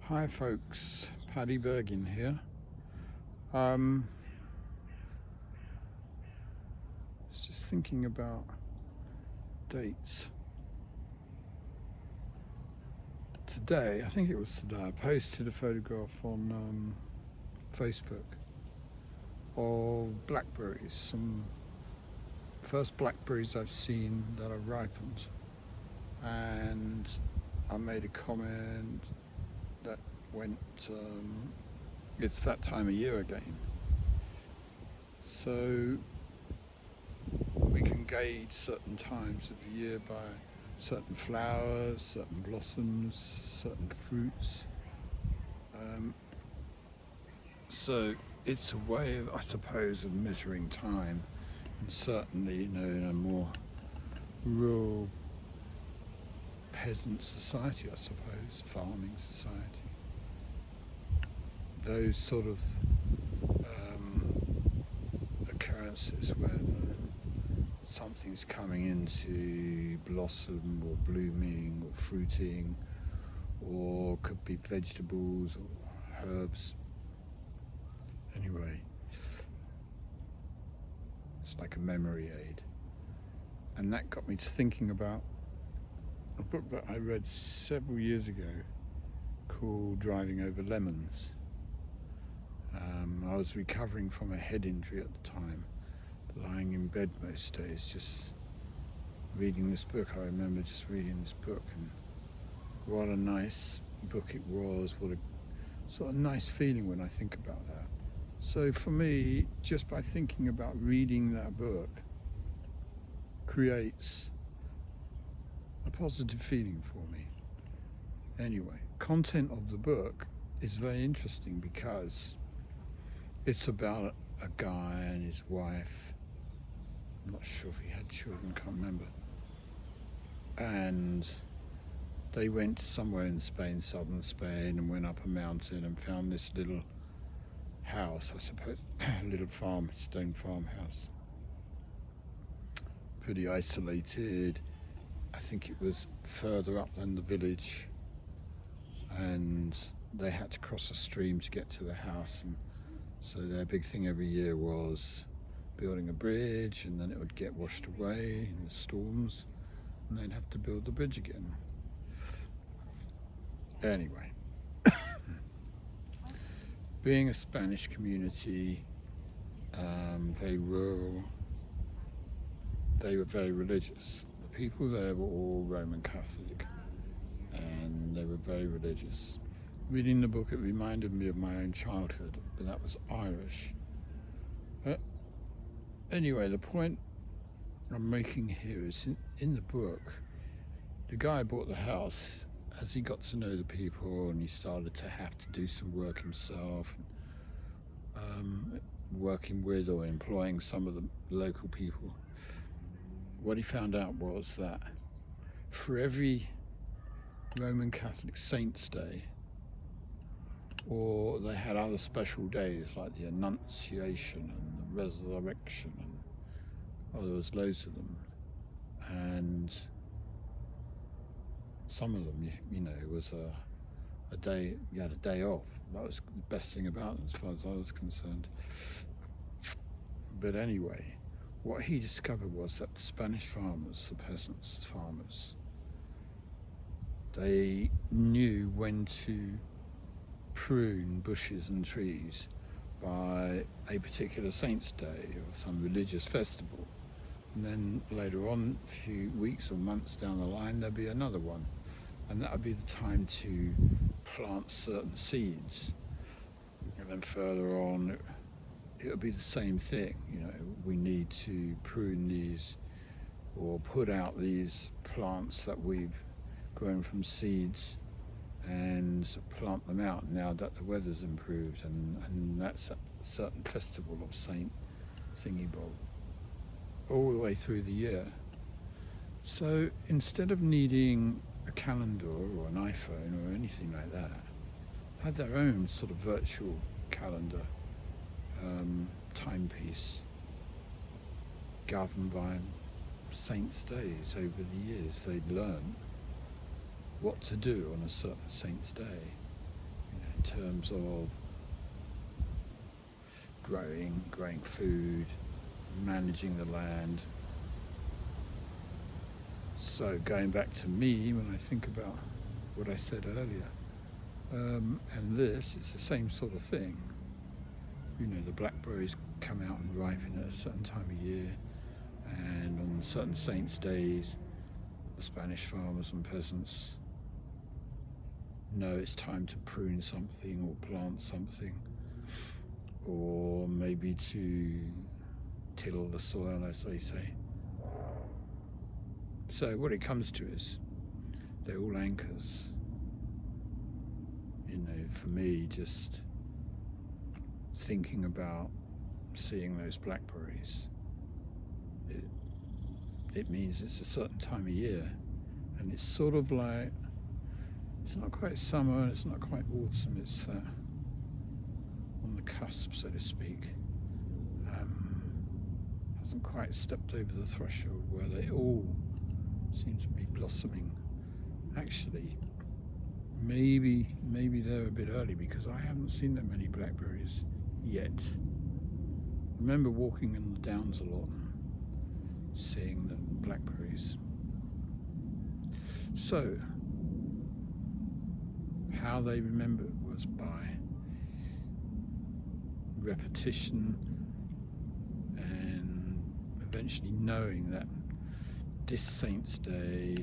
Hi folks, Paddy Bergin here. I was just thinking about dates. Today, I think it was today, I posted a photograph on Facebook of blackberries, some first blackberries I've seen that are ripened, and I made a comment that went, it's that time of year again. So we can gauge certain times of the year by certain flowers, certain blossoms, certain fruits. So it's a way, I suppose, of measuring time, and certainly, in a more rural peasant society, I suppose, farming society, those sort of occurrences when something's coming into blossom or blooming or fruiting, or could be vegetables or herbs. Anyway, it's like a memory aid. And that got me to thinking about a book that I read several years ago called Driving Over Lemons. I was recovering from a head injury at the time, lying in bed most days, just reading this book. I remember just reading this book, and what a nice book it was, what a sort of nice feeling when I think about that. So for me, just by thinking about reading that book creates a positive feeling for me. Anyway, content of the book is very interesting because it's about a guy and his wife. I'm not sure if he had children, can't remember. And they went somewhere in Spain, southern Spain, and went up a mountain and found this little house, I suppose, a little stone farmhouse. Pretty isolated. I think it was further up than the village, and they had to cross a stream to get to the house, and so their big thing every year was building a bridge, and then it would get washed away in the storms, and they'd have to build the bridge again. Anyway, being a Spanish community, very rural, they were very religious. The people there were all Roman Catholic, and they were very religious. Reading the book, it reminded me of my own childhood, but that was Irish. Anyway, the point I'm making here is in the book, the guy bought the house as he got to know the people, and he started to have to do some work himself, working with or employing some of the local people. What he found out was that for every Roman Catholic Saint's Day, or they had other special days like the Annunciation and the Resurrection, and there was loads of them, and some of them, it was a day, you had a day off. That was the best thing about it as far as I was concerned. But anyway, what he discovered was that the Spanish farmers, the peasants, farmers, they knew when to prune bushes and trees by a particular saint's day or some religious festival. And then later on, a few weeks or months down the line, there'd be another one. And that would be the time to plant certain seeds. And then further on, it would be the same thing. We need to prune these or put out these plants that we've grown from seeds and plant them out now that the weather's improved, and that's a certain festival of Saint Thingy Bob, all the way through the year. So instead of needing a calendar or an iPhone or anything like that, had their own sort of virtual calendar, timepiece, governed by saints' days. Over the years they'd learn what to do on a certain saint's day. in terms of growing food, managing the land. So going back to me, when I think about what I said earlier, and this, it's the same sort of thing. You know, the blackberries come out and ripen at a certain time of year, and on certain saints' days, the Spanish farmers and peasants know it's time to prune something or plant something, or maybe to till the soil, as they say. So what it comes to is they're all anchors. You know, for me, just thinking about seeing those blackberries, it means it's a certain time of year, and it's sort of like, it's not quite summer and it's not quite autumn, it's on the cusp, so to speak. Hasn't quite stepped over the threshold where they all seem to be blossoming. Actually, maybe they're a bit early, because I haven't seen that many blackberries yet. I remember walking in the downs a lot and seeing the blackberries. So, how they remember it was by repetition, and eventually knowing that this saint's day